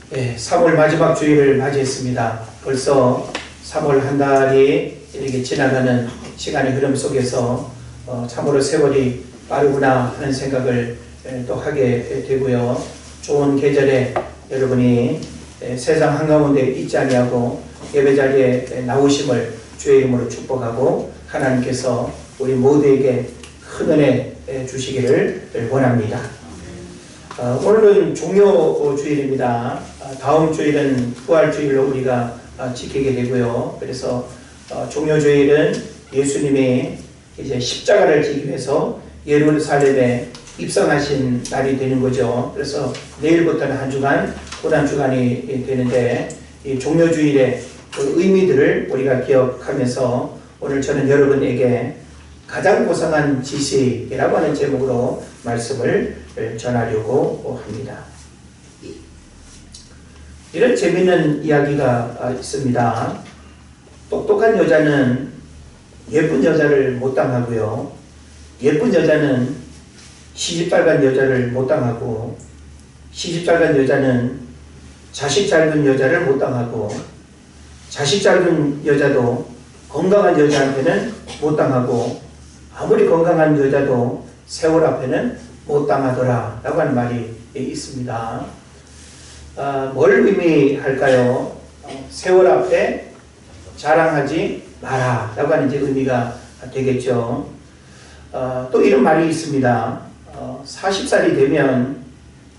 네, 3월 마지막 주일을 맞이했습니다. 벌써 3월 한 달이 이렇게 지나가는 시간의 흐름 속에서 참으로 세월이 빠르구나 하는 생각을 또 하게 되고요. 좋은 계절에 여러분이 세상 한가운데 있지 아니하고 예배 자리에 나오심을 주의 이름으로 축복하고 하나님께서 우리 모두에게 큰 은혜 주시기를 원합니다. 오늘은 종료주일입니다. 다음 주일은 부활주일로 우리가 지키게 되고요. 그래서 종료주일은 예수님이 이제 십자가를 지기 위해서 예루살렘에 입성하신 날이 되는 거죠. 그래서 내일부터는 한 주간 고난주간이 되는데 이 종료주일의 그 의미들을 우리가 기억하면서 오늘 저는 여러분에게 가장 고상한 지식이라고 하는 제목으로 말씀을 전하려고 합니다. 이런 재미있는 이야기가 있습니다. 똑똑한 여자는 예쁜 여자를 못 당하고요. 예쁜 여자는 시집잘간 여자를 못 당하고 시집잘간 여자는 자식 짧은 여자를 못 당하고 자식 짧은 여자도 건강한 여자한테는 못 당하고 아무리 건강한 여자도 세월 앞에는 못 당하더라 라고 하는 말이 있습니다. 뭘 의미할까요? 세월 앞에 자랑하지 마라 라고 하는 이제 의미가 되겠죠. 또 이런 말이 있습니다. 40살이 되면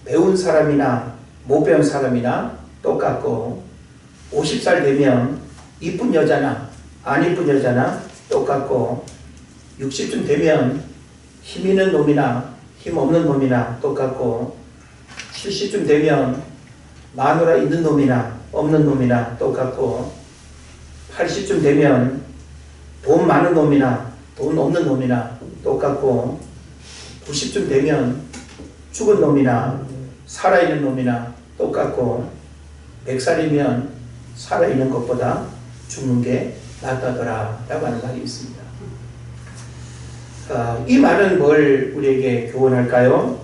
배운 사람이나 못 배운 사람이나 똑같고 50살 되면 이쁜 여자나 안 이쁜 여자나 똑같고 60쯤 되면 힘 있는 놈이나 힘 없는 놈이나 똑같고 70쯤 되면 마누라 있는 놈이나 없는 놈이나 똑같고 80쯤 되면 돈 많은 놈이나 돈 없는 놈이나 똑같고 90쯤 되면 죽은 놈이나 살아있는 놈이나 똑같고 100살이면 살아있는 것보다 죽는 게 낫다더라 라고 하는 말이 있습니다. 이 말은 뭘 우리에게 교훈할까요?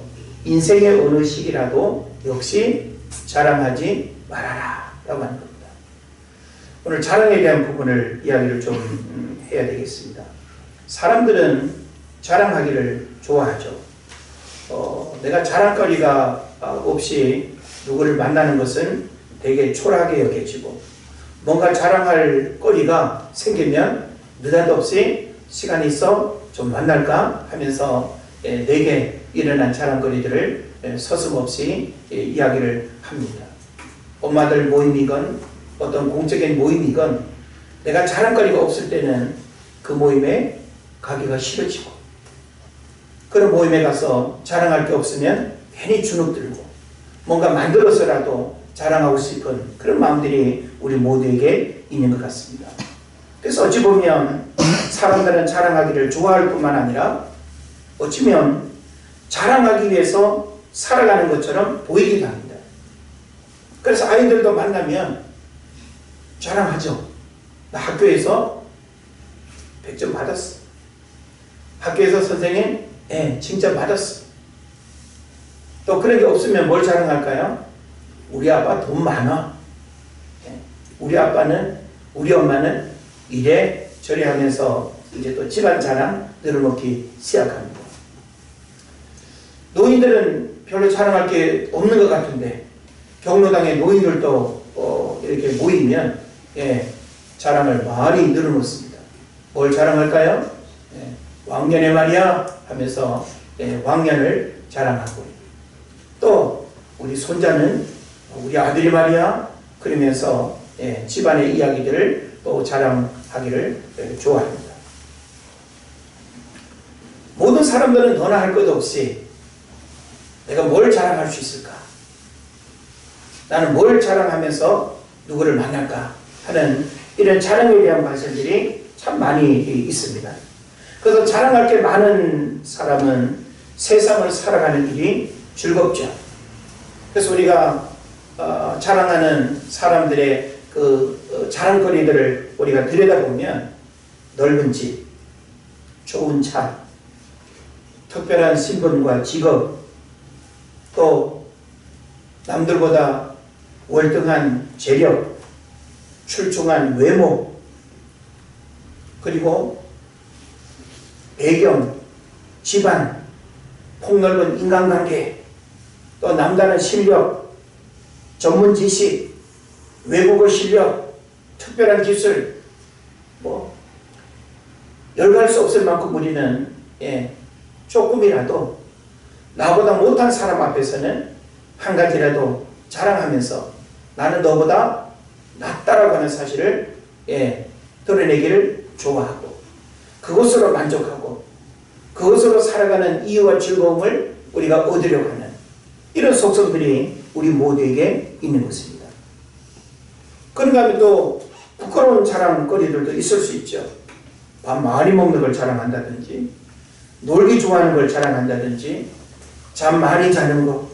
인생의 어느 시기라도 역시 자랑하지 말아라 라고 하는 겁니다. 오늘 자랑에 대한 부분을 이야기를 좀 해야 되겠습니다. 사람들은 자랑하기를 좋아하죠. 내가 자랑거리가 없이 누구를 만나는 것은 되게 초라하게 여겨지고 뭔가 자랑할 거리가 생기면 느닷없이 시간이 있어 좀 만날까 하면서 내게 일어난 자랑거리들을 서슴없이 이야기를 합니다. 엄마들 모임이건 어떤 공적인 모임이건 내가 자랑거리가 없을 때는 그 모임에 가기가 싫어지고 그런 모임에 가서 자랑할 게 없으면 괜히 주눅들고 뭔가 만들어서라도 자랑하고 싶은 그런 마음들이 우리 모두에게 있는 것 같습니다. 그래서 어찌 보면 사람들은 자랑하기를 좋아할 뿐만 아니라 어찌면 자랑하기 위해서 살아가는 것처럼 보이기도 합니다. 그래서 아이들도 만나면 자랑하죠. 나 학교에서 100점 받았어. 학교에서 선생님 칭찬 받았어. 또 그런 게 없으면 뭘 자랑할까요? 우리 아빠 돈 많아. 우리 아빠는 우리 엄마는 이래 저래 하면서 이제 또 집안 자랑 늘어놓기 시작합니다. 노인들은 별로 자랑할 게 없는 것 같은데 경로당에 노인들도 이렇게 모이면 자랑을 많이 늘어놓습니다. 뭘 자랑할까요? 왕년에 말이야 하면서 왕년을 자랑하고 또 우리 손자는 우리 아들이 말이야 그러면서 집안의 이야기들을 또 자랑하기를 좋아합니다. 모든 사람들은 너나 할 것 없이 내가 뭘 자랑할 수 있을까? 나는 뭘 자랑하면서 누구를 만날까? 하는 이런 자랑에 대한 말씀들이 참 많이 있습니다. 그래서 자랑할 게 많은 사람은 세상을 살아가는 일이 즐겁죠. 그래서 우리가 자랑하는 사람들의 그 자랑거리들을 우리가 들여다보면 넓은 집, 좋은 차, 특별한 신분과 직업, 또 남들보다 월등한 재력, 출중한 외모, 그리고 배경, 집안, 폭넓은 인간관계, 또 남다른 실력, 전문 지식, 외국어 실력, 특별한 기술, 열갈 수 없을 만큼 우리는 조금이라도 나보다 못한 사람 앞에서는 한 가지라도 자랑하면서 나는 너보다 낫다라고 하는 사실을 드러내기를 좋아하고 그것으로 만족하고 그것으로 살아가는 이유와 즐거움을 우리가 얻으려고 하는 이런 속성들이 우리 모두에게 있는 것입니다. 그런가 하면 또 부끄러운 자랑거리들도 있을 수 있죠. 밥 많이 먹는 걸 자랑한다든지 놀기 좋아하는 걸 자랑한다든지 잠 많이 자는 거,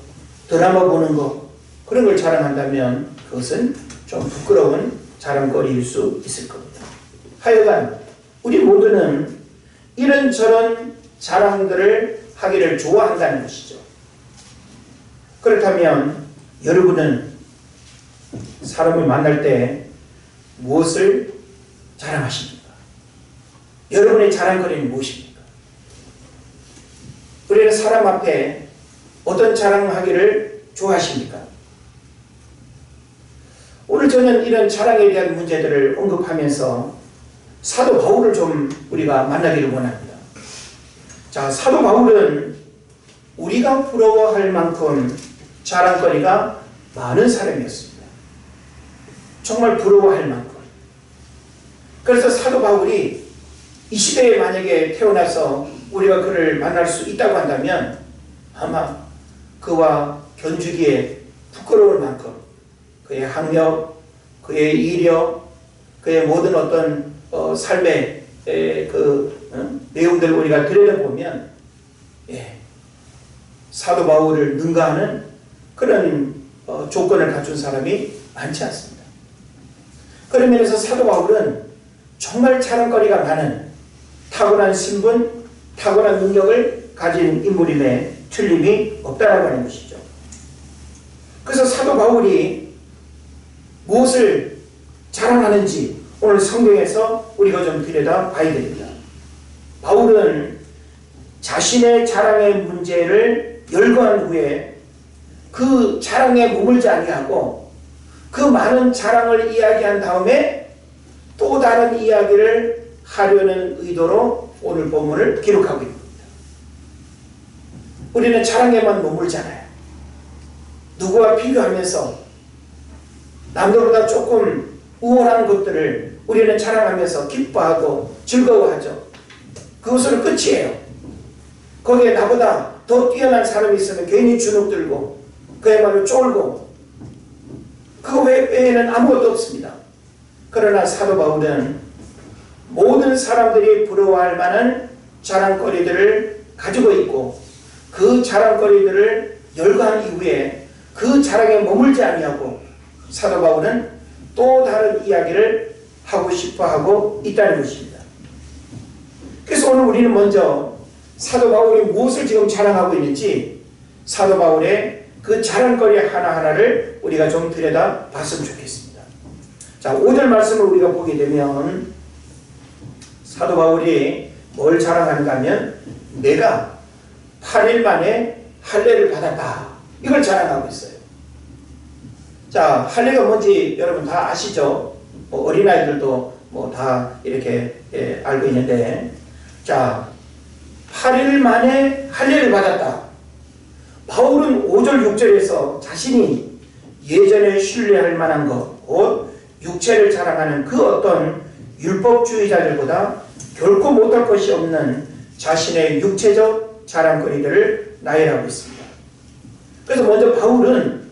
드라마 보는 거 그런 걸 자랑한다면 그것은 좀 부끄러운 자랑거리일 수 있을 겁니다. 하여간 우리 모두는 이런저런 자랑들을 하기를 좋아한다는 것이죠. 그렇다면 여러분은 사람을 만날 때 무엇을 자랑하십니까? 여러분의 자랑거리는 무엇입니까? 우리는 사람 앞에 어떤 자랑하기를 좋아하십니까? 오늘 저는 이런 자랑에 대한 문제들을 언급하면서 사도 바울을 좀 우리가 만나기를 원합니다. 자, 사도 바울은 우리가 부러워할 만큼 자랑거리가 많은 사람이었습니다. 정말 부러워할 만큼. 그래서 사도 바울이 이 시대에 만약에 태어나서 우리가 그를 만날 수 있다고 한다면 아마 그와 견주기에 부끄러울 만큼 그의 학력, 그의 이력, 그의 모든 어떤 삶의 내용들을 우리가 들여다보면 사도 바울을 능가하는 그런 조건을 갖춘 사람이 많지 않습니다. 그런 면에서 사도 바울은 정말 자랑거리가 많은 탁월한 신분, 탁월한 능력을 가진 인물임에 틀림이 없다라고 하는 것이죠. 그래서 사도 바울이 무엇을 자랑하는지 오늘 성경에서 우리가 좀 들여다봐야 됩니다. 바울은 자신의 자랑의 문제를 열거한 후에 그 자랑에 머물지 아니하고 그 많은 자랑을 이야기한 다음에 또 다른 이야기를 하려는 의도로 오늘 본문을 기록하고 있습니다. 우리는 자랑에만 머물잖아요. 누구와 비교하면서 남들보다 조금 우월한 것들을 우리는 자랑하면서 기뻐하고 즐거워하죠. 그것으로 끝이에요. 거기에 나보다 더 뛰어난 사람이 있으면 괜히 주눅들고 그야말로 쫄고 그거 외에는 아무것도 없습니다. 그러나 사도 바울은 모든 사람들이 부러워할 만한 자랑거리들을 가지고 있고 그 자랑거리들을 열거한 이후에 그 자랑에 머물지 아니하고 사도 바울은 또 다른 이야기를 하고 싶어 하고 있다는 것입니다. 그래서 오늘 우리는 먼저 사도 바울이 무엇을 지금 자랑하고 있는지 사도 바울의 그 자랑거리 하나하나를 우리가 좀 들여다 봤으면 좋겠습니다. 자, 5절 말씀을 우리가 보게 되면 사도 바울이 뭘 자랑하는가 하면 내가 8일 만에 할례를 받았다. 이걸 자랑하고 있어요. 자, 할례가 뭔지 여러분 다 아시죠? 어린아이들도 다 이렇게 알고 있는데 자, 8일 만에 할례를 받았다. 바울은 5절 6절에서 자신이 예전에 신뢰할 만한 것, 곧 육체를 자랑하는 그 어떤 율법주의자들보다 결코 못할 것이 없는 자신의 육체적 자랑거리들을 나열하고 있습니다. 그래서 먼저 바울은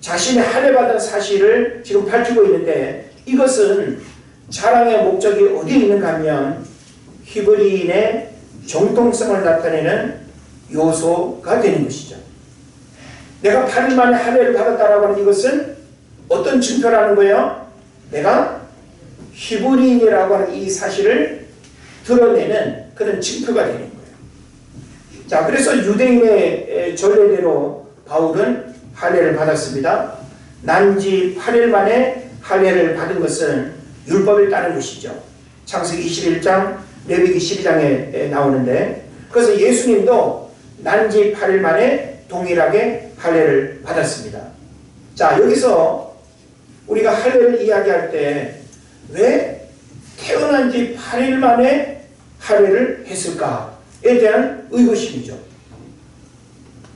자신의 할례받은 사실을 지금 밝히고 있는데 이것은 자랑의 목적이 어디에 있는가 하면 히브리인의 정통성을 나타내는 요소가 되는 것이죠. 내가 8일 만에 할례를 받았다라고 하는 이것은 어떤 증표라는 거예요? 내가 히브리인이라고 하는 이 사실을 드러내는 그런 증표가 되는 거예요. 자, 그래서 유대인의 전례대로 바울은 할례를 받았습니다. 난지 8일 만에 할례를 받은 것은 율법에 따른 것이죠. 창세기 21장, 레위기 12장에 나오는데, 그래서 예수님도 난지 8일 만에 동일하게 할례를 받았습니다. 자, 여기서 우리가 할례를 이야기할 때 왜 태어난 지 8일 만에 할례를 했을까에 대한 의구심이죠.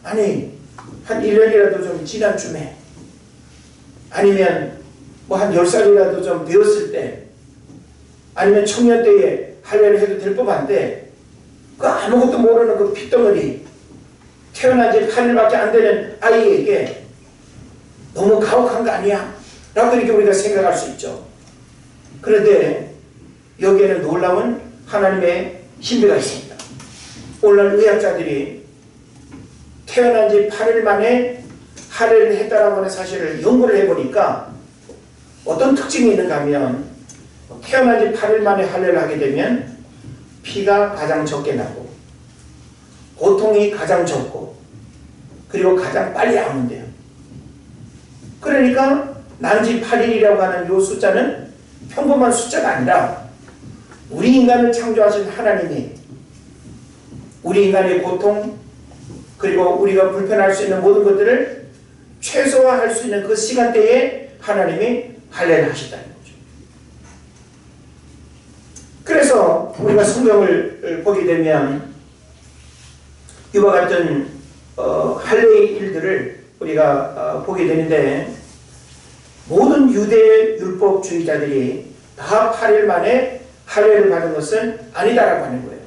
아니, 한 1년이라도 좀 지난 쯤에, 아니면 뭐 한 10살이라도 좀 되었을 때, 아니면 청년 때에 할례를 해도 될 법한데, 그 아무것도 모르는 그 핏덩어리, 태어난 지 8일밖에 안 되는 아이에게 너무 가혹한 거 아니야? 라고 이렇게 우리가 생각할 수 있죠. 그런데 여기에는 놀라운 하나님의 신비가 있습니다. 오늘날 의학자들이 태어난 지 8일 만에 할례를 했다라고 하는 사실을 연구를 해보니까 어떤 특징이 있는가 하면, 태어난 지 8일 만에 할례를 하게 되면 피가 가장 적게 나고 고통이 가장 적고 그리고 가장 빨리 아문대요. 그러니까 난지 8일이라고 하는 이 숫자는 평범한 숫자가 아니라 우리 인간을 창조하신 하나님이 우리 인간의 고통, 그리고 우리가 불편할 수 있는 모든 것들을 최소화할 수 있는 그 시간대에 하나님이 할례를 하셨다는 거죠. 그래서 우리가 성경을 보게 되면 이와 같은 할례의 일들을 우리가 보게 되는데, 모든 유대 율법주의자들이 다 8일 만에 할례를 받은 것은 아니다라고 하는 거예요.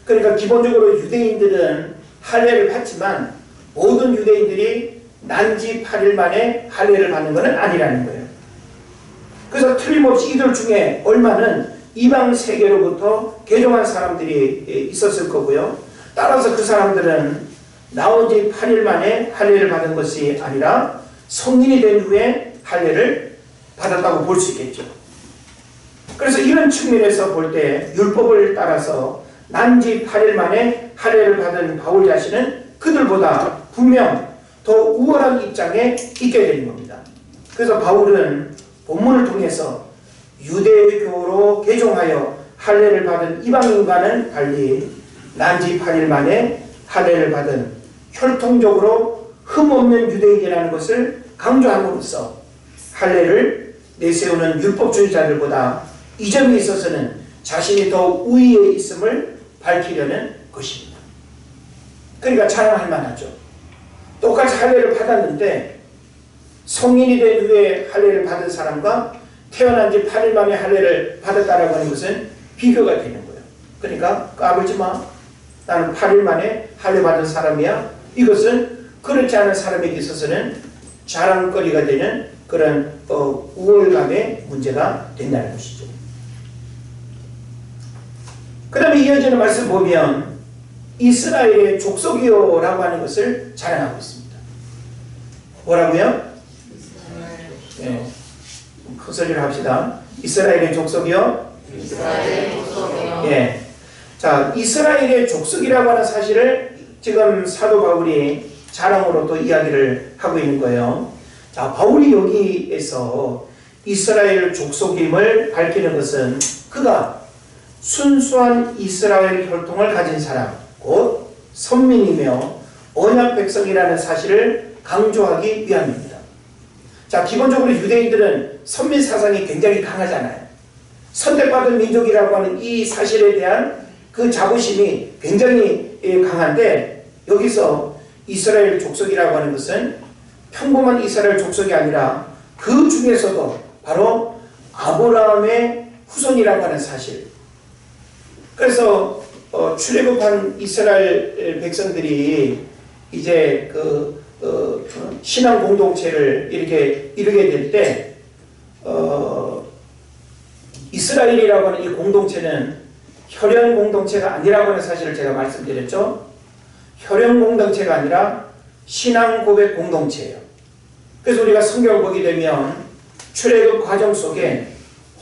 그러니까 기본적으로 유대인들은 할례를 받지만 모든 유대인들이 난지 8일 만에 할례를 받는 것은 아니라는 거예요. 그래서 틀림없이 이들 중에 얼마는 이방 세계로부터 개종한 사람들이 있었을 거고요. 따라서 그 사람들은 나온 지 8일 만에 할례를 받은 것이 아니라 성인이 된 후에 할례를 받았다고 볼 수 있겠죠. 그래서 이런 측면에서 볼 때 율법을 따라서 난지 8일 만에 할례를 받은 바울 자신은 그들보다 분명 더 우월한 입장에 있게 되는 겁니다. 그래서 바울은 본문을 통해서 유대교로 개종하여 할례를 받은 이방인과는 달리 난지 8일 만에 할례를 받은 혈통적으로 흠없는 유대인이라는 것을 강조함으로써 할례를 내세우는 율법주의자들보다 이 점에 있어서는 자신이 더 우위에 있음을 밝히려는 것입니다. 그러니까 자랑할 만하죠. 똑같이 할례를 받았는데 성인이 된 후에 할례를 받은 사람과 태어난 지 8일 만에 할례를 받았다라고 하는 것은 비교가 되는 거예요. 그러니까 까불지 마. 나는 8일 만에 할례 받은 사람이야. 이것은 그렇지 않은 사람에게 있어서는 자랑거리가 되는 그런 우월감의 문제가 된다는 것이죠. 그 다음에 이어지는 말씀 보면 이스라엘의 족속이요라고 하는 것을 자랑하고 있습니다. 뭐라고요? 네. 큰 소리를 합시다. 이스라엘의 족속이요? 이스라엘의 족속이요. 예. 자, 이스라엘의 족속이라고 하는 사실을 지금 사도 바울이 자랑으로 또 이야기를 하고 있는 거예요. 자, 바울이 여기에서 이스라엘 족속임을 밝히는 것은 그가 순수한 이스라엘 혈통을 가진 사람, 곧 선민이며 언약 백성이라는 사실을 강조하기 위함입니다. 자, 기본적으로 유대인들은 선민 사상이 굉장히 강하잖아요. 선택받은 민족이라고 하는 이 사실에 대한 그 자부심이 굉장히 강한데, 여기서 이스라엘 족속이라고 하는 것은 평범한 이스라엘 족속이 아니라 그 중에서도 바로 아브라함의 후손이라고 하는 사실. 그래서 출애굽한 이스라엘 백성들이 이제 신앙 공동체를 이렇게 이루게 될 때 이스라엘이라고 하는 이 공동체는 혈연 공동체가 아니라고 하는 사실을 제가 말씀드렸죠. 혈연 공동체가 아니라 신앙 고백 공동체예요. 그래서 우리가 성경을 보게 되면 출애굽 과정 속에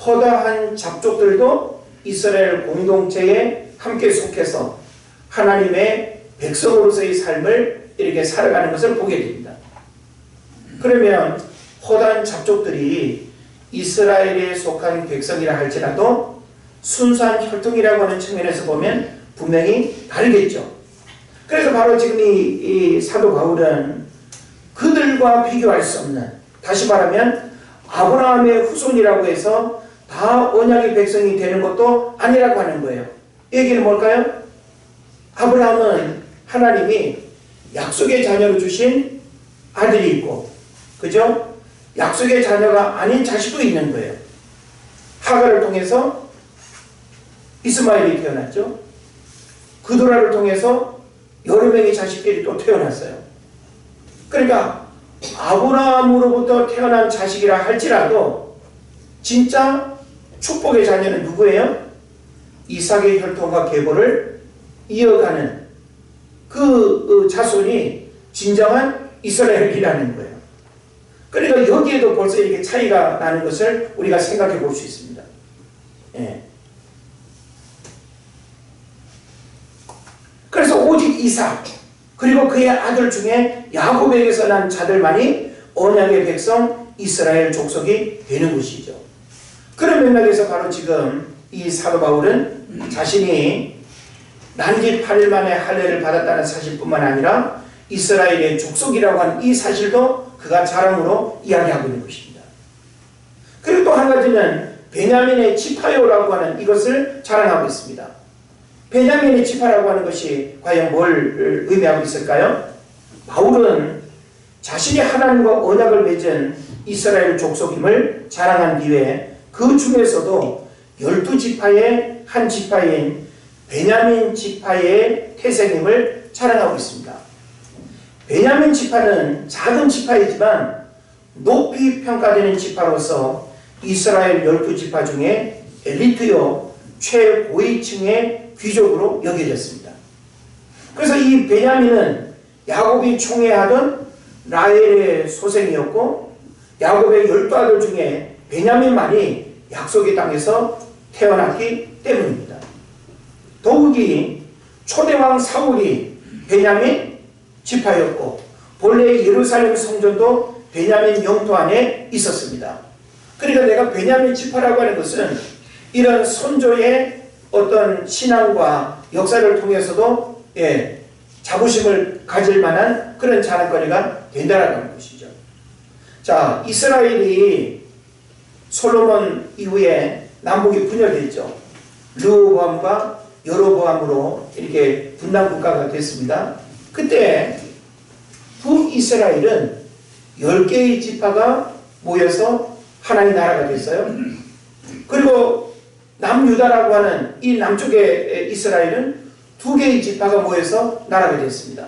허다한 잡족들도 이스라엘 공동체에 함께 속해서 하나님의 백성으로서의 삶을 이렇게 살아가는 것을 보게 됩니다. 그러면 허다한 잡족들이 이스라엘에 속한 백성이라 할지라도 순수한 혈통이라고 하는 측면에서 보면 분명히 다르겠죠. 그래서 바로 지금 이 사도 바울은 그들과 비교할 수 없는, 다시 말하면 아브라함의 후손이라고 해서 다 언약의 백성이 되는 것도 아니라고 하는 거예요. 얘기는 뭘까요? 아브라함은 하나님이 약속의 자녀로 주신 아들이 있고, 그죠? 약속의 자녀가 아닌 자식도 있는 거예요. 하갈을 통해서 이스마엘이 태어났죠. 그도라를 통해서 여러 명의 자식들이 또 태어났어요. 그러니까 아브라함으로부터 태어난 자식이라 할지라도 진짜 축복의 자녀는 누구예요? 이삭의 혈통과 계보를 이어가는 그 자손이 진정한 이스라엘이라는 거예요. 그러니까 여기에도 벌써 이렇게 차이가 나는 것을 우리가 생각해 볼 수 있습니다. 예. 그래서 오직 이삭 그리고 그의 아들 중에 야곱에게서 난 자들만이 언약의 백성 이스라엘 족속이 되는 것이죠. 그런 맥락에서 바로 지금 이 사도 바울은 자신이 난지 8일 만에 할례를 받았다는 사실뿐만 아니라 이스라엘의 족속이라고 하는 이 사실도 그가 자랑으로 이야기하고 있는 것입니다. 그리고 또 한 가지는 베냐민의 지파요라고 하는 이것을 자랑하고 있습니다. 베냐민의 지파라고 하는 것이 과연 뭘 의미하고 있을까요? 바울은 자신이 하나님과 언약을 맺은 이스라엘 족속임을 자랑한 뒤에 그 중에서도 12지파의 한 지파인 베냐민 지파의 태생임을 자랑하고 있습니다. 베냐민 지파는 작은 지파이지만 높이 평가되는 지파로서 이스라엘 12지파 중에 엘리트요 최고위층의 귀족으로 여겨졌습니다. 그래서 이 베냐민은 야곱이 총애하던 라헬의 소생이었고 야곱의 12아들 중에 베냐민만이 약속의 땅에서 태어났기 때문입니다. 더욱이 초대왕 사울이 베냐민 지파였고 본래 예루살렘 성전도 베냐민 영토 안에 있었습니다. 그러니까 내가 베냐민 지파라고 하는 것은 이런 선조의 어떤 신앙과 역사를 통해서도 자부심을 가질 만한 그런 자랑거리가 된다는 것이죠. 자, 이스라엘이 솔로몬 이후에 남북이 분열됐죠. 르호보암과 여로보암으로 이렇게 분단 국가가 됐습니다. 그때 북이스라엘은 10개의 지파가 모여서 하나의 나라가 됐어요. 그리고 남유다라고 하는 이 남쪽의 이스라엘은 2개의 지파가 모여서 나라가 됐습니다.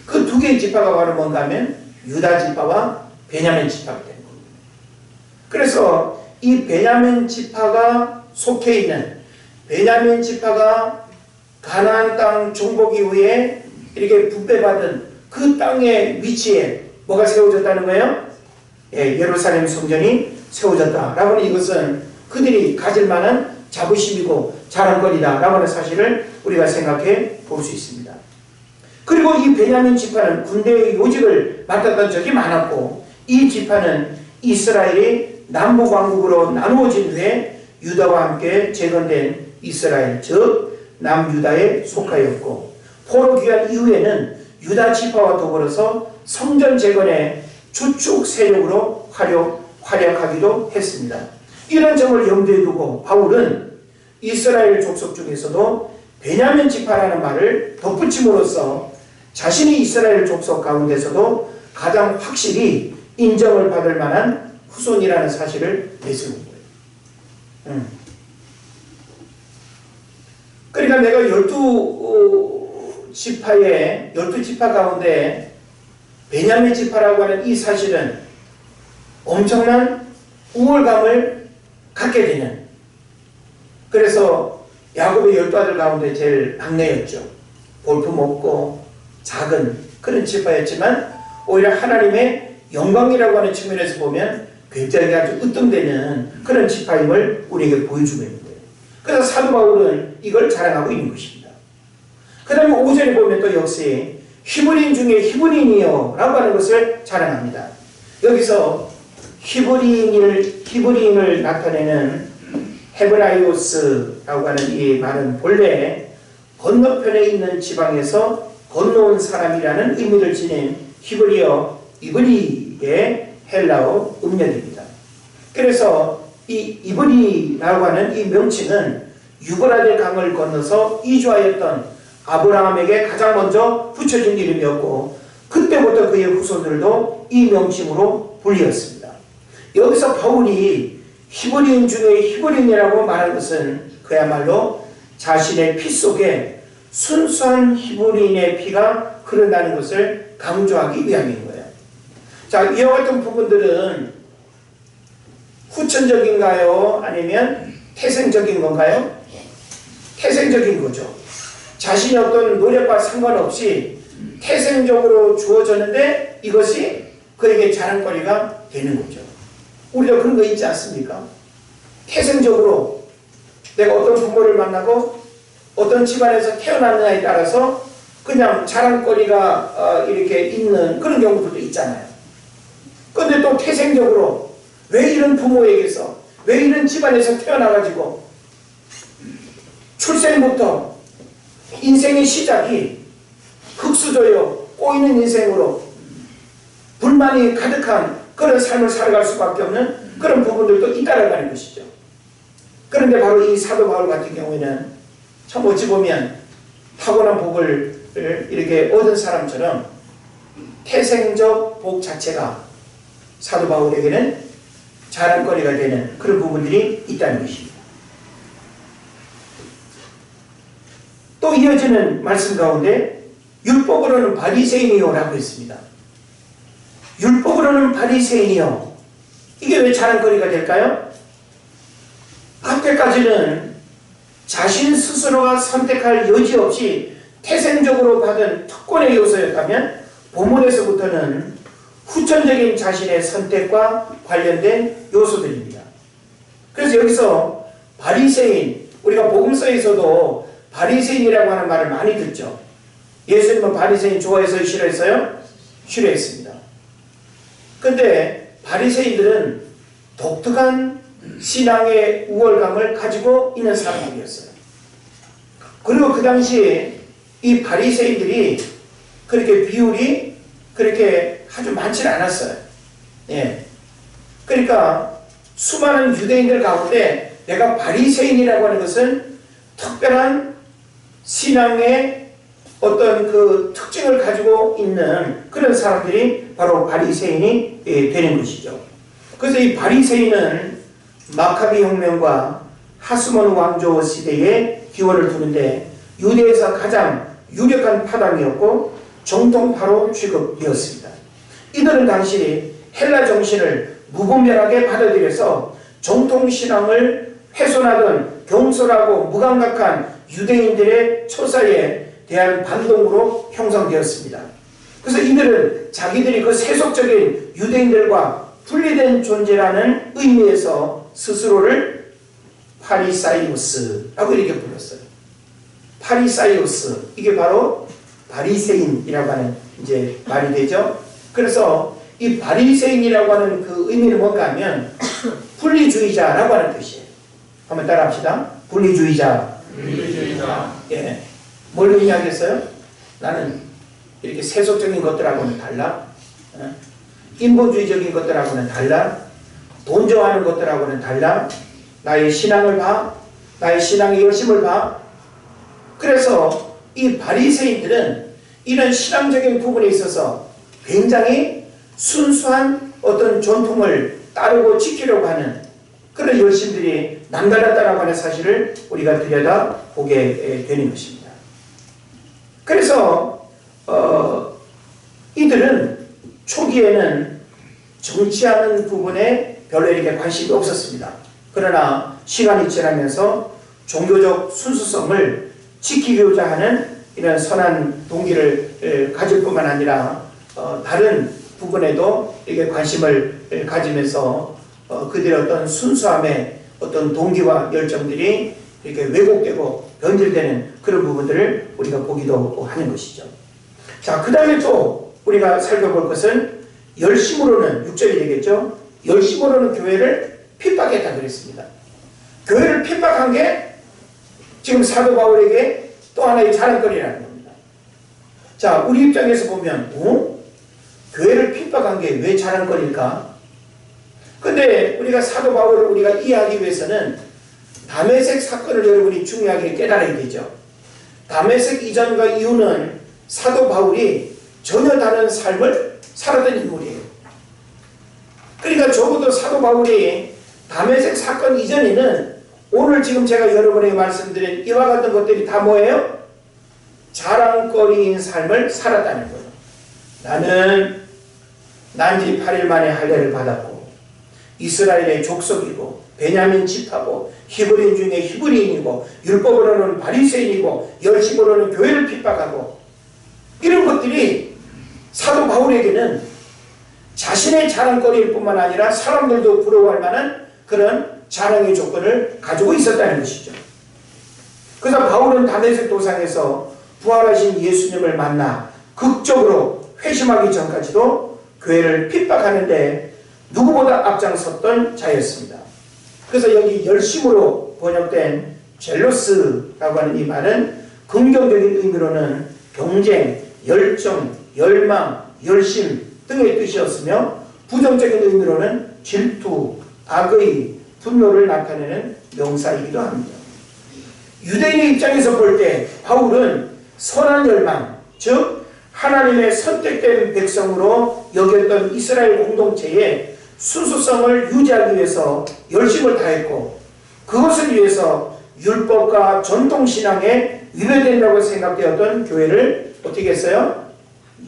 그 2개의 지파가 바로 뭔가 하면 유다 지파와 베냐민 지파가 된 겁니다. 그래서 이 베냐민 지파가 속해 있는 베냐민 지파가 가나안 땅 정복 이후에 이렇게 분배받은 그 땅의 위치에 뭐가 세워졌다는 거예요? 예루살렘 성전이 세워졌다라고 하는 이것은 그들이 가질 만한 자부심이고 자랑거리다라고 하는 사실을 우리가 생각해 볼 수 있습니다. 그리고 이 베냐민 지파는 군대의 요직을 맡았던 적이 많았고 이 지파는 이스라엘이 남북왕국으로 나누어진 후에 유다와 함께 재건된 이스라엘 즉 남유다에 속하였고 포로 귀환 이후에는 유다 지파와 더불어서 성전 재건의 주축 세력으로 활약하기도 했습니다. 이런 점을 염두에 두고 바울은 이스라엘 족속 중에서도 베냐민 지파라는 말을 덧붙임으로써 자신이 이스라엘 족속 가운데서도 가장 확실히 인정을 받을 만한 후손이라는 사실을 내세운 거예요. 그러니까 내가 12지파 가운데 베냐민 지파라고 하는 이 사실은 엄청난 우월감을 갖게 되는, 그래서 야곱의 12아들 가운데 제일 막내였죠. 볼품없고 작은 그런 지파였지만 오히려 하나님의 영광이라고 하는 측면에서 보면 굉장히 아주 으뜸되는 그런 지파임을 우리에게 보여주고 있는 거예요. 그래서 사도 바울은 이걸 자랑하고 있는 것입니다. 그 다음에 5절에 보면 또 역시 히브리인 중에 히브리인이요 라고 하는 것을 자랑합니다. 여기서 히브리인을 나타내는 헤브라이오스라고 하는 이 말은 본래 건너편에 있는 지방에서 건너온 사람이라는 의미를 지닌 히브리어 이브리의 헬라어 음력입니다. 그래서 이 이브리라고 하는 이 명칭은 유브라데 강을 건너서 이주하였던 아브라함에게 가장 먼저 붙여진 이름이었고, 그때부터 그의 후손들도 이 명칭으로 불리었습니다. 여기서 바울이 히브리인 중에 히브리인이라고 말한 것은 그야말로 자신의 피 속에 순수한 히브리인의 피가 흐른다는 것을 강조하기 위함인 거예요. 자, 이와 같은 부분들은 후천적인가요? 아니면 태생적인 건가요? 태생적인 거죠. 자신의 어떤 노력과 상관없이 태생적으로 주어졌는데 이것이 그에게 자랑거리가 되는 거죠. 우리도 그런 거 있지 않습니까? 태생적으로 내가 어떤 부모를 만나고 어떤 집안에서 태어났느냐에 따라서 그냥 자랑거리가 이렇게 있는 그런 경우들도 있잖아요. 그런데 또 태생적으로 왜 이런 부모에게서, 왜 이런 집안에서 태어나가지고 출생부터 인생의 시작이 흙수저요 꼬이는 인생으로 불만이 가득한 그런 삶을 살아갈 수밖에 없는 그런 부분들도 잇따라가는 것이죠. 그런데 바로 이 사도 바울 같은 경우에는 참 어찌 보면 타고난 복을 이렇게 얻은 사람처럼 태생적 복 자체가 사도 바울에게는 자랑거리가 되는 그런 부분들이 있다는 것입니다. 또 이어지는 말씀 가운데 율법으로는 바리새인이요 라고 했습니다. 율법으로는 바리새인이요. 이게 왜 자랑거리가 될까요? 앞에까지는 자신 스스로가 선택할 여지 없이 태생적으로 받은 특권의 요소였다면 본문에서부터는 후천적인 자신의 선택과 관련된 요소들입니다. 그래서 여기서 바리새인, 우리가 복음서에서도 바리새인이라고 하는 말을 많이 듣죠. 예수님은 바리새인 좋아해서요, 싫어했어요? 싫어했습니다. 그런데 바리새인들은 독특한 신앙의 우월감을 가지고 있는 사람들이었어요. 그리고 그 당시에 이 바리새인들이 그렇게 비율이 그렇게 아주 많지는 않았어요. 예. 그러니까 수많은 유대인들 가운데 내가 바리새인이라고 하는 것은 특별한 신앙의 어떤 그 특징을 가지고 있는 그런 사람들이 바로 바리새인이 되는 것이죠. 그래서 이 바리새인은 마카비 혁명과 하스몬 왕조 시대에 기원을 두는데 유대에서 가장 유력한 파당이었고 정통파로 취급되었습니다. 이들은 당시 헬라 정신을 무분별하게 받아들여서 정통신앙을 훼손하던 경솔하고 무감각한 유대인들의 처사에 대한 반동으로 형성되었습니다. 그래서 이들은 자기들이 그 세속적인 유대인들과 분리된 존재라는 의미에서 스스로를 파리사이오스라고 이렇게 불렀어요. 파리사이오스, 이게 바로 바리새인이라고 하는 이제 말이 되죠. 그래서 이 바리새인이라고 하는 그 의미는 뭔가 하면 분리주의자라고 하는 뜻이에요. 한번 따라합시다. 분리주의자. 예. 뭘 의미하겠어요? 나는 이렇게 세속적인 것들하고는 달라. 인본주의적인 것들하고는 달라. 돈 좋아하는 것들하고는 달라. 나의 신앙을 봐. 나의 신앙의 열심을 봐. 그래서 이 바리새인들은 이런 신앙적인 부분에 있어서 굉장히 순수한 어떤 전통을 따르고 지키려고 하는 그런 열심들이 남달랐다라고 하는 사실을 우리가 들여다보게 되는 것입니다. 그래서 이들은 초기에는 정치하는 부분에 별로 이렇게 관심이 없었습니다. 그러나 시간이 지나면서 종교적 순수성을 지키고자 하는 이런 선한 동기를 가질 뿐만 아니라 다른 부분에도 이렇게 관심을 가지면서 그들의 어떤 순수함의 어떤 동기와 열정들이 이렇게 왜곡되고 변질되는 그런 부분들을 우리가 보기도 하는 것이죠. 자, 그 다음에 또 우리가 살펴볼 것은 열심으로는 6절이 되겠죠. 열심으로는 교회를 핍박했다 그랬습니다. 교회를 핍박한 게 지금 사도 바울에게 또 하나의 자랑거리라는 겁니다. 자, 우리 입장에서 보면 교회를 핍박한 게 왜 자랑거리일까? 근데 우리가 사도 바울을 우리가 이해하기 위해서는 다메섹 사건을 여러분이 중요하게 깨달아야 되죠. 다메섹 이전과 이후는 사도 바울이 전혀 다른 삶을 살았던 인물이에요. 그러니까 적어도 사도 바울이 다메섹 사건 이전에는 오늘 지금 제가 여러분에게 말씀드린 이와 같은 것들이 다 뭐예요? 자랑거리인 삶을 살았다는 거예요. 나는 난지 8일 만에 할례를 받았고 이스라엘의 족속이고 베냐민 지파고 히브리인 중에 히브리인이고 율법으로는 바리새인이고 열심으로는 교회를 핍박하고 이런 것들이 사도 바울에게는 자신의 자랑거리일 뿐만 아니라 사람들도 부러워할 만한 그런 자랑의 조건을 가지고 있었다는 것이죠. 그래서 바울은 다메섹 도상에서 부활하신 예수님을 만나 극적으로 회심하기 전까지도 교회를 핍박하는데 누구보다 앞장섰던 자였습니다. 그래서 여기 열심으로 번역된 젤로스라고 하는 이 말은 긍정적인 의미로는 경쟁, 열정, 열망, 열심 등의 뜻이었으며 부정적인 의미로는 질투, 악의, 분노를 나타내는 명사이기도 합니다. 유대인의 입장에서 볼 때 바울은 선한 열망, 즉 하나님의 선택된 백성으로 여겼던 이스라엘 공동체의 순수성을 유지하기 위해서 열심을 다했고 그것을 위해서 율법과 전통신앙에 위배된다고 생각되었던 교회를 어떻게 했어요?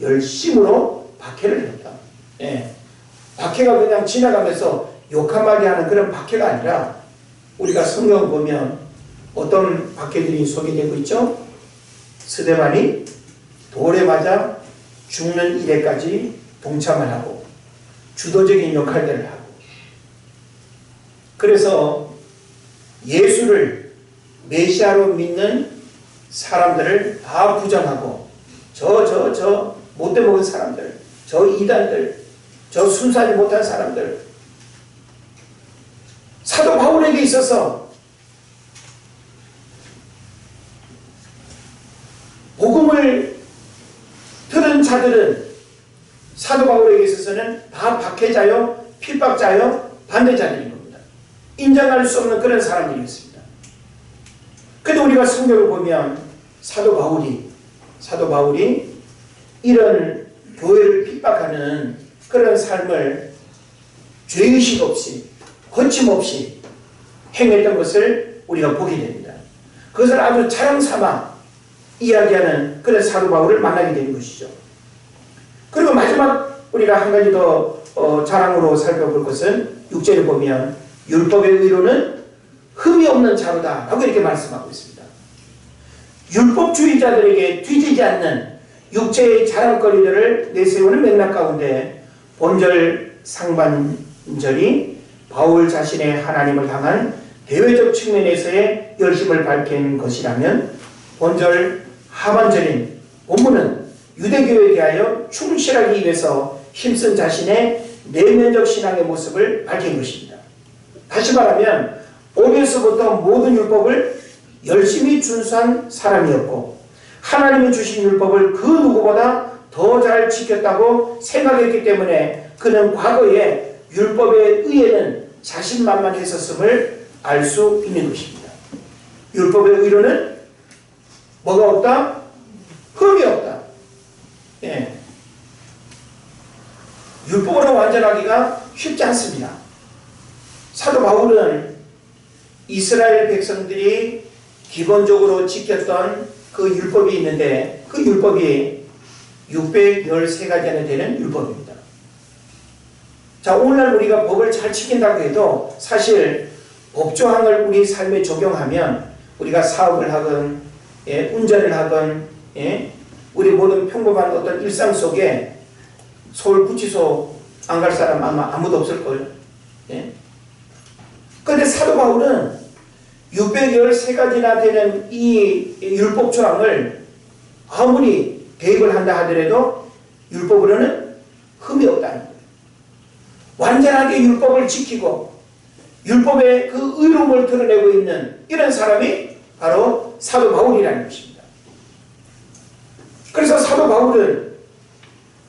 열심으로 박해를 했다. 예. 박해가 그냥 지나가면서 욕 한마디 하는 그런 박해가 아니라 우리가 성경 보면 어떤 박해들이 소개되고 있죠? 스데반이 돌에 맞아 죽는 일에까지 동참을 하고 주도적인 역할들을 하고 그래서 예수를 메시아로 믿는 사람들을 다 부정하고 저 못돼 먹은 사람들, 저 이단들, 저 순수하지 못한 사람들 사도 바울에게 있어서 복음을 들은 자들은 사도 바울에게 있어서는 다 박해자요, 핍박자요, 반대자들인 겁니다. 인정할 수 없는 그런 사람들이었습니다. 그런데 우리가 성경을 보면 사도 바울이 이런 교회를 핍박하는 그런 삶을 죄의식 없이 거침없이 행했던 것을 우리가 보게 됩니다. 그것을 아주 자랑삼아 이야기하는 그런 사도 바울을 만나게 되는 것이죠. 그리고 마지막 우리가 한 가지 더 자랑으로 살펴볼 것은 6절을 보면 율법의 의로는 흠이 없는 자로다 라고 이렇게 말씀하고 있습니다. 율법주의자들에게 뒤지지 않는 육체의 자랑거리들을 내세우는 맥락 가운데 본절 상반절이 바울 자신의 하나님을 향한 대외적 측면에서의 열심을 밝힌 것이라면 본절 하반절인 본문은 유대교에 대하여 충실하기 위해서 힘쓴 자신의 내면적 신앙의 모습을 밝힌 것입니다. 다시 말하면 오면서부터 모든 율법을 열심히 준수한 사람이었고 하나님이 주신 율법을 그 누구보다 더 잘 지켰다고 생각했기 때문에 그는 과거에 율법에 의해는 자신만만했었음을 알 수 있는 것입니다. 율법의 의로는 뭐가 없다? 흠이 없다. 예. 율법으로 완전하기가 쉽지 않습니다. 사도 바울은 이스라엘 백성들이 기본적으로 지켰던 그 율법이 있는데 그 율법이 613가지나 되는 율법입니다. 자, 오늘날 우리가 법을 잘 지킨다고 해도 사실 법조항을 우리 삶에 적용하면 우리가 사업을 하건 운전을 하건 우리 모든 평범한 어떤 일상 속에 서울구치소 안 갈 사람 아마 아무도 없을걸요. 그런데 사도 바울은 613가지나 되는 이 율법 조항을 아무리 대입을 한다 하더라도 율법으로는 흠이 없다는 거예요. 완전하게 율법을 지키고 율법의 그 의로움을 드러내고 있는 이런 사람이 바로 사도 바울이라는 것입니다. 그래서 사도 바울은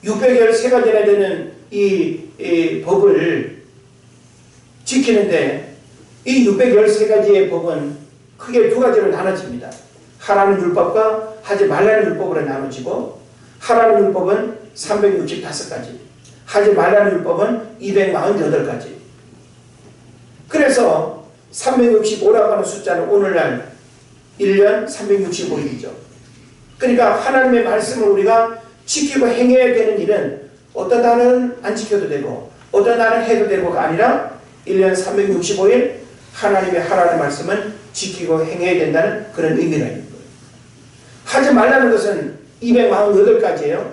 613가지나 되는 이 법을 지키는데 이 613가지의 법은 크게 두 가지로 나눠집니다. 하라는 율법과 하지 말라는 율법으로 나눠지고, 하라는 율법은 365가지, 하지 말라는 율법은 248가지. 그래서 365라고 하는 숫자는 오늘날 1년 365일이죠. 그러니까 하나님의 말씀을 우리가 지키고 행해야 되는 일은 어떤 날은 안 지켜도 되고 어떤 날은 해도 되고가 아니라 1년 365일 하나님의 하라는 말씀은 지키고 행해야 된다는 그런 의미가 있는 거예요. 하지 말라는 것은 248가지예요.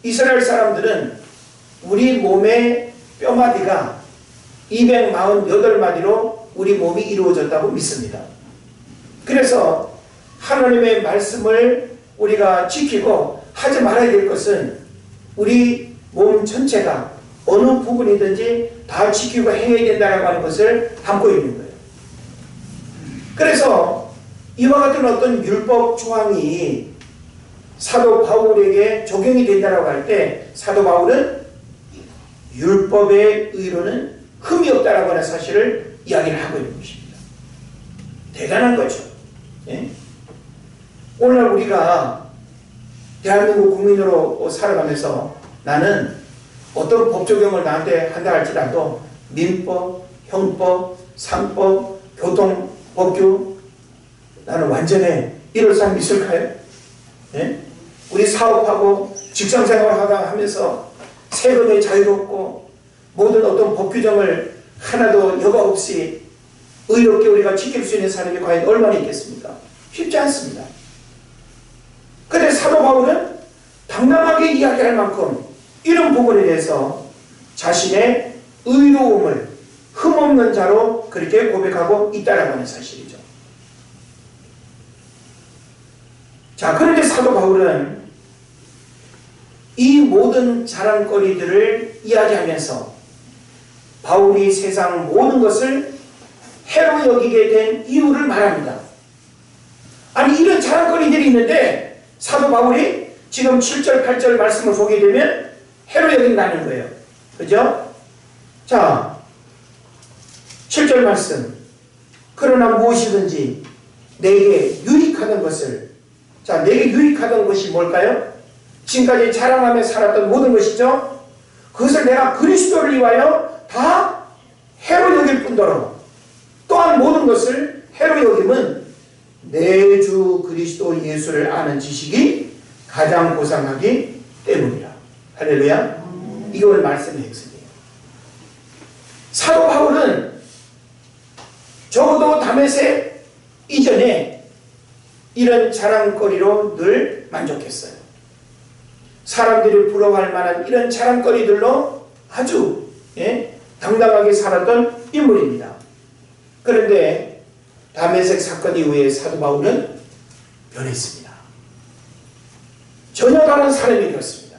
이스라엘 사람들은 우리 몸의 뼈마디가 248마디로 우리 몸이 이루어졌다고 믿습니다. 그래서 하나님의 말씀을 우리가 지키고 하지 말아야 될 것은 우리 몸 전체가 어느 부분이든지 다 지키고 행해야 된다고 하는 것을 담고 있는 거예요. 그래서 이와 같은 어떤 율법 조항이 사도 바울에게 적용이 된다고 할 때 사도 바울은 율법의 의로는 흠이 없다라고 하는 사실을 이야기를 하고 있는 것입니다. 대단한 거죠. 예? 오늘날 우리가 대한민국 국민으로 살아가면서 나는 어떤 법 적용을 나한테 한다 할지라도 민법, 형법, 상법, 교통법규 나는 완전해. 이럴 사람 있을까요? 예? 우리 사업하고 직장생활 하면서 세금에 자유롭고 모든 어떤 법 규정을 하나도 여과 없이 의롭게 우리가 지킬 수 있는 사람이 과연 얼마나 있겠습니까? 쉽지 않습니다. 그런데 사도 바울은 당당하게 이야기할 만큼 이런 부분에 대해서 자신의 의로움을 흠없는 자로 그렇게 고백하고 있다라고 하는 사실이죠. 자, 그런데 사도 바울은 이 모든 자랑거리들을 이야기하면서 바울이 세상 모든 것을 해로 여기게 된 이유를 말합니다. 아니, 이런 자랑거리들이 있는데 사도 바울이 지금 7절, 8절 말씀을 보게 되면 해로 여긴다는 거예요. 그죠? 자, 7절 말씀. 그러나 무엇이든지 내게 유익하던 것을, 자, 내게 유익하던 것이 뭘까요? 지금까지 자랑하며 살았던 모든 것이죠. 그것을 내가 그리스도를 위하여 다 해로 여길 뿐더러 또한 모든 것을 해로 여김은 내 주 그리스도 예수를 아는 지식이 가장 고상하기 때문이라. 할렐루야. 이게 오늘 말씀의 핵심이에요. 사도 바울은 적어도 다메섹 이전에 이런 자랑거리로 늘 만족했어요. 사람들이 부러워할 만한 이런 자랑거리들로 아주 당당하게 살았던 인물입니다. 그런데 다메섹 사건 이후에 사도 바울은 변했습니다. 전혀 다른 사람이 되었습니다.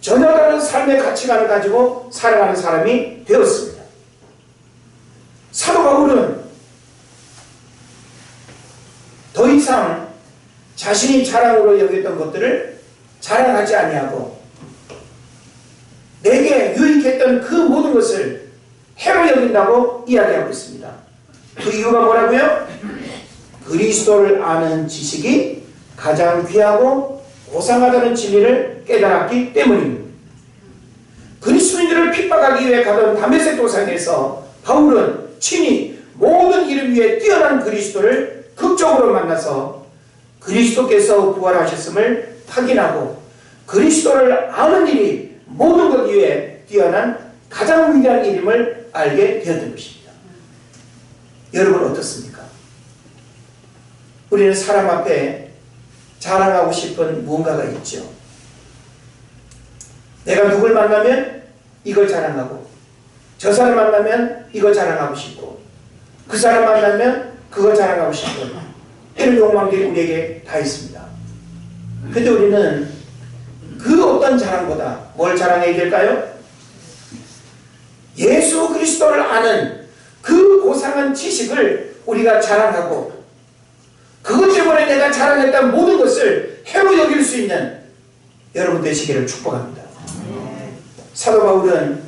전혀 다른 삶의 가치관을 가지고 살아가는 사람이 되었습니다. 사도 바울은 더 이상 자신이 자랑으로 여겼던 것들을 자랑하지 아니하고 내게 유익했던 그 모든 것을 해로 여긴다고 이야기하고 있습니다. 그 이유가 뭐라고요? 그리스도를 아는 지식이 가장 귀하고 고상하다는 진리를 깨달았기 때문입니다. 그리스도인들을 핍박하기 위해 가던 다메섹 도상에서 바울은 친히 모든 이름 위에 뛰어난 그리스도를 극적으로 만나서 그리스도께서 부활하셨음을 확인하고 그리스도를 아는 일이 모든 것 위에 뛰어난 가장 위대한 이름을 알게 되었던 것입니다. 여러분 어떻습니까? 우리는 사람 앞에 자랑하고 싶은 무언가가 있죠. 내가 누굴 만나면 이걸 자랑하고 저 사람 만나면 이걸 자랑하고 싶고 그 사람 만나면 그걸 자랑하고 싶고 이런 욕망들이 우리에게 다 있습니다. 그런데 우리는 그 어떤 자랑보다 뭘 자랑해야 될까요? 예수 그리스도를 아는 그 고상한 지식을 우리가 자랑하고 그것 때문에 내가 자랑했던 모든 것을 해로 여길 수 있는 여러분 되시기를 축복합니다. 사도 바울은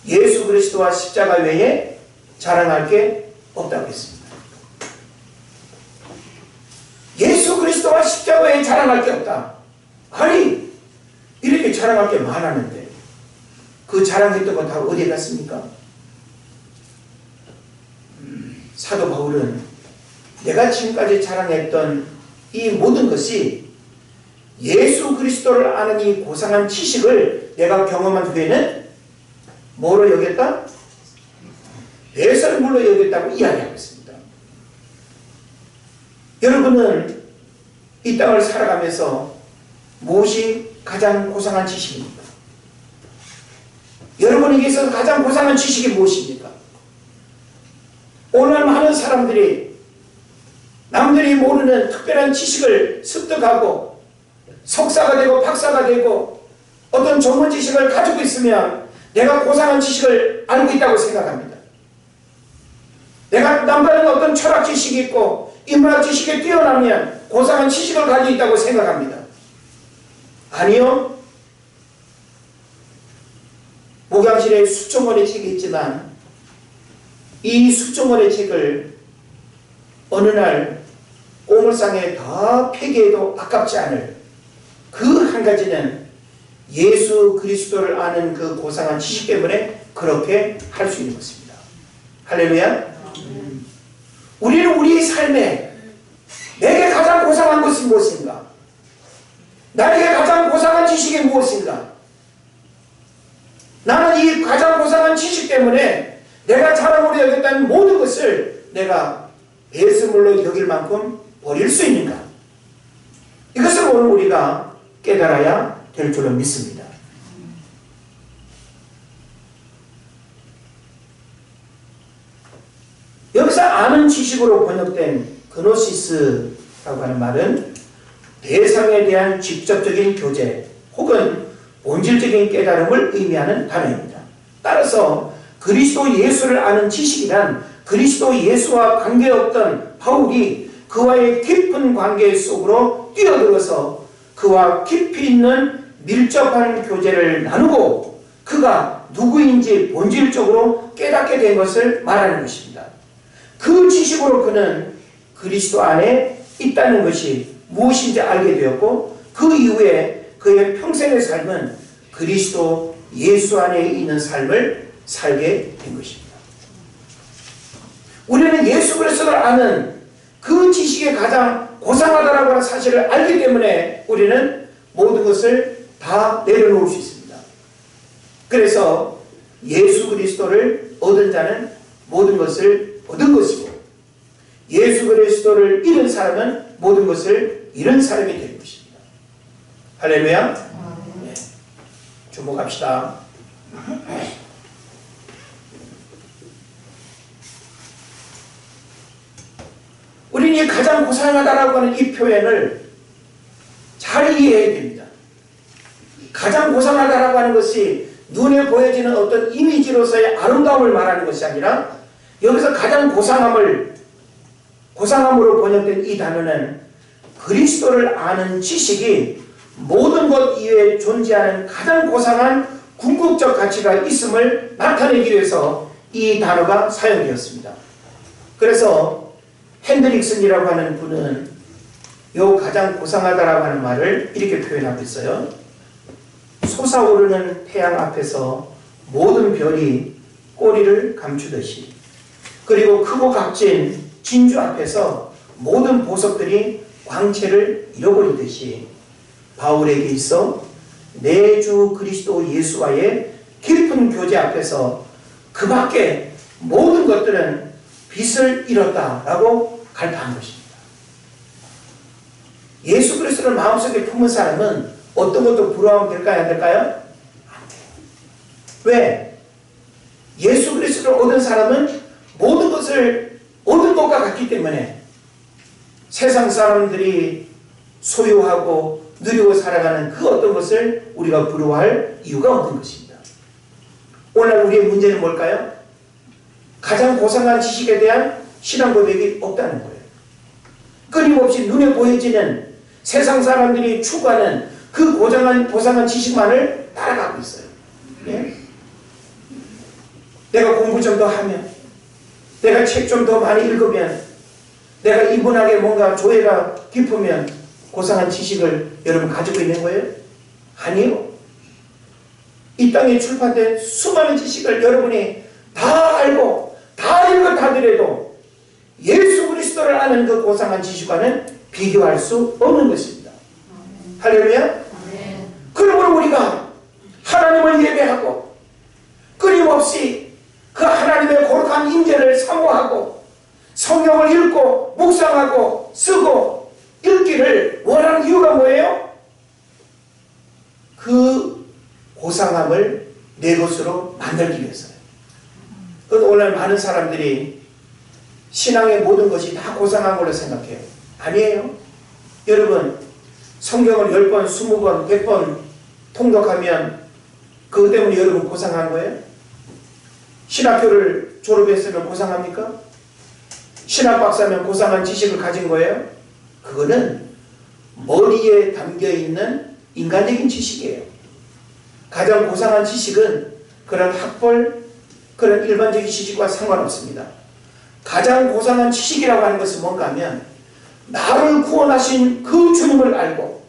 예수 그리스도와 십자가 외에 자랑할 게 없다고 했습니다. 예수 그리스도와 십자가 외에 자랑할 게 없다. 아니, 이렇게 자랑할 게 많았는데 그 자랑했던 거 다 어디에 갔습니까? 사도 바울은 내가 지금까지 자랑했던 이 모든 것이 예수 그리스도를 아는 이 고상한 지식을 내가 경험한 후에는 뭐로 여겼다? 배설물로 여겼다고 이야기하고 있습니다. 여러분은 이 땅을 살아가면서 무엇이 가장 고상한 지식입니까? 여러분에게 있어서 가장 고상한 지식이 무엇입니까? 오늘 많은 사람들이 남들이 모르는 특별한 지식을 습득하고 석사가 되고 박사가 되고 어떤 전문 지식을 가지고 있으면 내가 고상한 지식을 알고 있다고 생각합니다. 내가 남다른 어떤 철학 지식이 있고 인문학 지식에 뛰어나면 고상한 지식을 가지고 있다고 생각합니다. 아니요. 목양실에 수천 권의 책이 있지만 이 수천 권의 책을 어느 날 오물상에 다 폐기해도 아깝지 않을 그 한 가지는 예수 그리스도를 아는 그 고상한 지식 때문에 그렇게 할 수 있는 것입니다. 할렐루야. 우리는 우리의 삶에 내게 가장 고상한 것이 무엇인가? 나에게 가장 고상한 지식이 무엇인가? 나는 이 가장 고상한 지식 때문에 내가 자랑으로 여겼다는 모든 것을 내가 배설물로 여길 만큼 버릴 수 있는가? 이것을 오늘 우리가 깨달아야 될 줄로 믿습니다. 여기서 아는 지식으로 번역된 그노시스라고 하는 말은 대상에 대한 직접적인 교제 혹은 본질적인 깨달음을 의미하는 단어입니다. 따라서 그리스도 예수를 아는 지식이란 그리스도 예수와 관계없던 바울이 그와의 깊은 관계 속으로 뛰어들어서 그와 깊이 있는 밀접한 교제를 나누고 그가 누구인지 본질적으로 깨닫게 된 것을 말하는 것입니다. 그 지식으로 그는 그리스도 안에 있다는 것이 무엇인지 알게 되었고 그 이후에 그의 평생의 삶은 그리스도 예수 안에 있는 삶을 살게 된 것입니다. 우리는 예수 그리스도를 아는 그 지식이 가장 고상하다라고 하는 사실을 알기 때문에 우리는 모든 것을 다 내려놓을 수 있습니다. 그래서 예수 그리스도를 얻은 자는 모든 것을 얻은 것이고 예수 그리스도를 잃은 사람은 모든 것을 잃은 사람이 되는 것입니다. 할렐루야. 네. 주목합시다. 우리는 이 가장 고상하다라고 하는 이 표현을 잘 이해해야 됩니다. 가장 고상하다라고 하는 것이 눈에 보여지는 어떤 이미지로서의 아름다움을 말하는 것이 아니라 여기서 가장 고상함으로 번역된 이 단어는 그리스도를 아는 지식이 모든 것 이외에 존재하는 가장 고상한 궁극적 가치가 있음을 나타내기 위해서 이 단어가 사용되었습니다. 그래서 핸드릭슨이라고 하는 분은 요 가장 고상하다라고 하는 말을 이렇게 표현하고 있어요. 솟아오르는 태양 앞에서 모든 별이 꼬리를 감추듯이 그리고 크고 값진 진주 앞에서 모든 보석들이 광채를 잃어버리듯이 바울에게 있어 내 주 그리스도 예수와의 깊은 교제 앞에서 그 밖에 모든 것들은 빛을 잃었다라고 갈파한 것입니다. 예수 그리스도를 마음속에 품은 사람은 어떤 것도 부러워하면 될까요? 안 될까요? 안 돼요. 왜? 예수 그리스도를 얻은 사람은 모든 것을 얻은 것과 같기 때문에 세상 사람들이 소유하고 누리고 살아가는 그 어떤 것을 우리가 부러워할 이유가 없는 것입니다. 오늘 우리의 문제는 뭘까요? 가장 고상한 지식에 대한 신앙 고백이 없다는 거예요. 끊임없이 눈에 보여지는 세상 사람들이 추구하는 그 고상한 지식만을 따라가고 있어요. 예? 내가 공부 좀 더 하면, 내가 책 좀 더 많이 읽으면, 내가 이분하게 뭔가 조예가 깊으면 고상한 지식을 여러분 가지고 있는 거예요? 아니요. 이 땅에 출판된 수많은 지식을 여러분이 다 알고 다 읽었다더라도 예수 그리스도를 아는 그 고상한 지식과는 비교할 수 없는 것입니다. 할렐루야. 그러므로 우리가 하나님을 예배하고 끊임없이 그 하나님의 거룩한 임재를 사모하고 성경을 읽고 묵상하고 쓰고 읽기를 원하는 이유가 뭐예요? 그 고상함을 내 것으로 만들기 위해서요. 오늘 많은 사람들이 신앙의 모든 것이 다 고상한 걸로 생각해요. 아니에요. 여러분, 성경을 10번, 20번, 100번 통독하면 그것 때문에 여러분 고상한 거예요? 신학교를 졸업했으면 고상합니까? 신학박사면 고상한 지식을 가진 거예요? 그거는 머리에 담겨있는 인간적인 지식이에요. 가장 고상한 지식은 그런 학벌, 그런 일반적인 지식과 상관없습니다. 가장 고상한 지식이라고 하는 것은 뭔가 하면 나를 구원하신 그 주님을 알고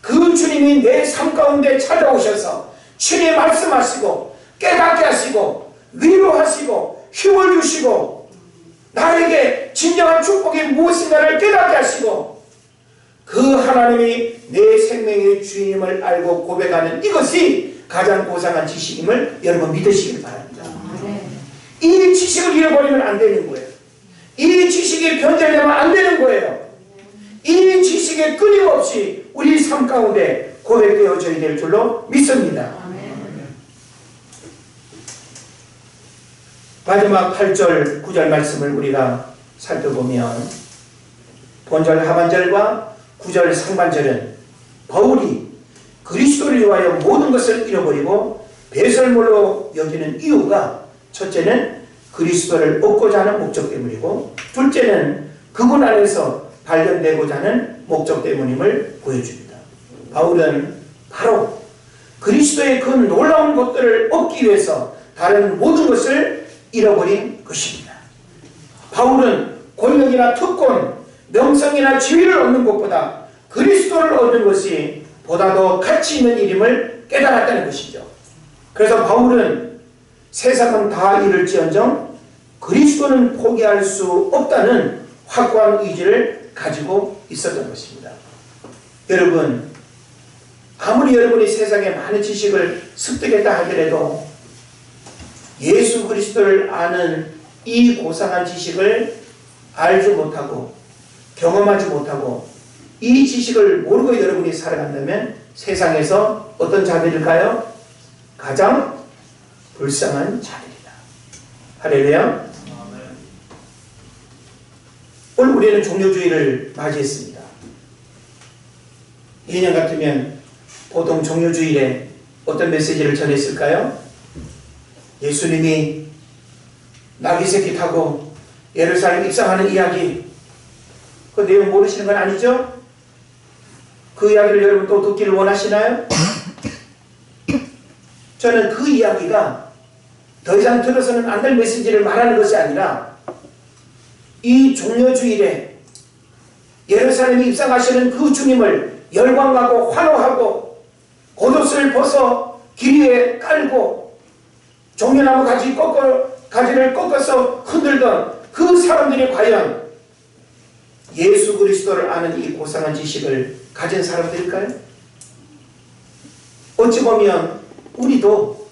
그 주님이 내 삶 가운데 찾아오셔서 친히 말씀하시고 깨닫게 하시고 위로하시고 힘을 주시고 나에게 진정한 축복이 무엇인가를 깨닫게 하시고 그 하나님이 내 생명의 주님을 알고 고백하는 이것이 가장 고상한 지식임을 여러분 믿으시길 바랍니다. 이 지식을 잃어버리면 안 되는 거예요. 이 지식이 변절되면 안 되는 거예요. 이 지식에 끊임없이 우리 삶 가운데 고백되어져야 될 줄로 믿습니다. 마지막 8절 9절 말씀을 우리가 살펴보면 본절 하반절과 9절 상반절은 바울이 그리스도를 위하여 모든 것을 잃어버리고 배설물로 여기는 이유가 첫째는 그리스도를 얻고자 하는 목적 때문이고 둘째는 그분 안에서 발견되고자 하는 목적 때문임을 보여줍니다. 바울은 바로 그리스도의 그 놀라운 것들을 얻기 위해서 다른 모든 것을 잃어버린 것입니다. 바울은 권력이나 특권, 명성이나 지위를 얻는 것보다 그리스도를 얻는 것이 보다 더 가치 있는 일임을 깨달았다는 것이죠. 그래서 바울은 세상은 다 잃을지언정 그리스도는 포기할 수 없다는 확고한 의지를 가지고 있었던 것입니다. 여러분, 아무리 여러분이 세상에 많은 지식을 습득했다 하더라도 예수 그리스도를 아는 이 고상한 지식을 알지 못하고 경험하지 못하고 이 지식을 모르고 여러분이 살아간다면 세상에서 어떤 자들일까요? 가장 불쌍한 자들이다. 할렐루야. 오늘 우리는 종료주의를 맞이했습니다. 2년 같으면 보통 종료주일에 어떤 메시지를 전했을까요? 예수님이 나귀새끼 타고 예루살렘 입성하는 이야기, 그 내용 모르시는 건 아니죠? 그 이야기를 여러분 또 듣기를 원하시나요? 저는 그 이야기가 더 이상 들어서는 안 될 메시지를 말하는 것이 아니라 이 종료주일에 예루살렘에 입성하시는 그 주님을 열광하고 환호하고 겉옷을 벗어 길 위에 깔고 종려나무 가지를 꺾어서 흔들던 그 사람들이 과연 예수 그리스도를 아는 이 고상한 지식을 가진 사람들일까요? 어찌 보면 우리도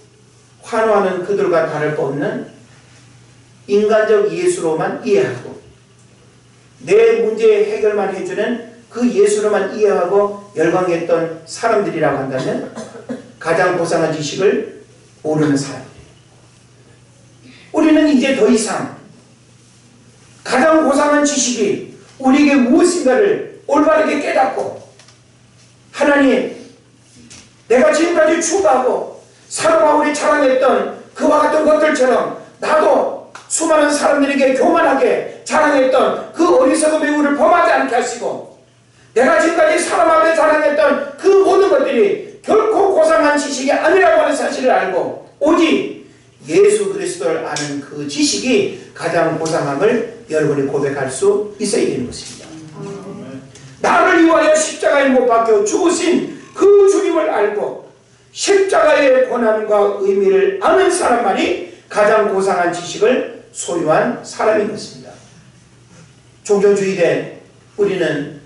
환호하는 그들과 다를 바 없는 인간적 예수로만 이해하고 내 문제의 해결만 해주는 그 예수로만 이해하고 열광했던 사람들이라고 한다면 가장 고상한 지식을 모르는 사람들이에요. 우리는 이제 더 이상 가장 고상한 지식이 우리에게 무엇인가를 올바르게 깨닫고 하나님, 내가 지금까지 추구하고 사도 바울이 자랑했던 그 다니엘처럼 나도 수많은 사람들에게 교만하게 자랑했던 그 어리석음의 우를 범하지 않게 하시고, 내가 지금까지 사람 앞에 자랑했던 그 모든 것들이 결코 고상한 지식이 아니라고 하는 사실을 알고 오직 예수 그리스도를 아는 그 지식이 가장 고상함을 여러분이 고백할 수 있어야 되는 것입니다. 나를 위하여 십자가에 못 박혀 죽으신 그 주님을 알고 십자가의 고난과 의미를 아는 사람만이 가장 고상한 지식을 소유한 사람인 것입니다. 종종 주일에 우리는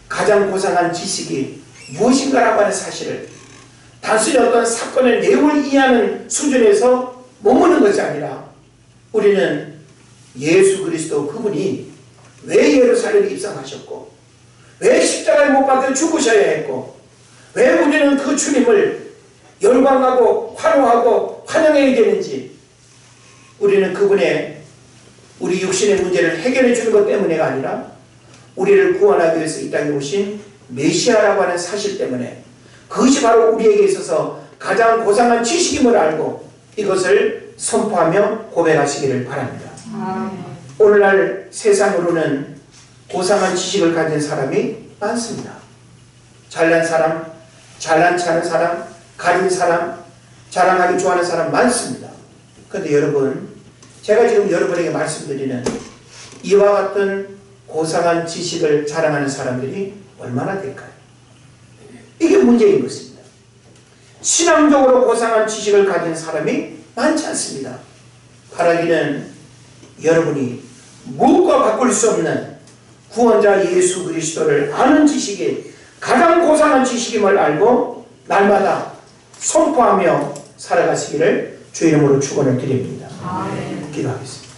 가장 고상한 지식이 무엇인가라고 하는 사실을 단순히 어떤 사건의 내용을 이해하는 수준에서 머무는 것이 아니라, 우리는 예수 그리스도 그분이 왜 예루살렘에 입성하셨고, 왜 십자가에 못 박혀 죽으셔야 했고, 왜 우리는 그 주님을 열광하고 환호하고 환영해야 되는지, 우리는 그분의 우리 육신의 문제를 해결해 주는 것 때문에가 아니라 우리를 구원하기 위해서 이 땅에 오신 메시아라고 하는 사실 때문에, 그것이 바로 우리에게 있어서 가장 고상한 지식임을 알고 이것을 선포하며 고백하시기를 바랍니다. 오늘날 세상으로는 고상한 지식을 가진 사람이 많습니다. 잘난 사람, 잘난치 않은 사람, 가진 사람, 자랑하기 좋아하는 사람 많습니다. 그런데 여러분, 제가 지금 여러분에게 말씀드리는 이와 같은 고상한 지식을 자랑하는 사람들이 얼마나 될까요? 이게 문제인 것입니다. 신앙적으로 고상한 지식을 가진 사람이 많지 않습니다. 바라기는 여러분이 무엇과 바꿀 수 없는 구원자 예수 그리스도를 아는 지식이 가장 고상한 지식임을 알고 날마다 선포하며 살아가시기를 주의 이름으로 축원을 드립니다. 기도하겠습니다.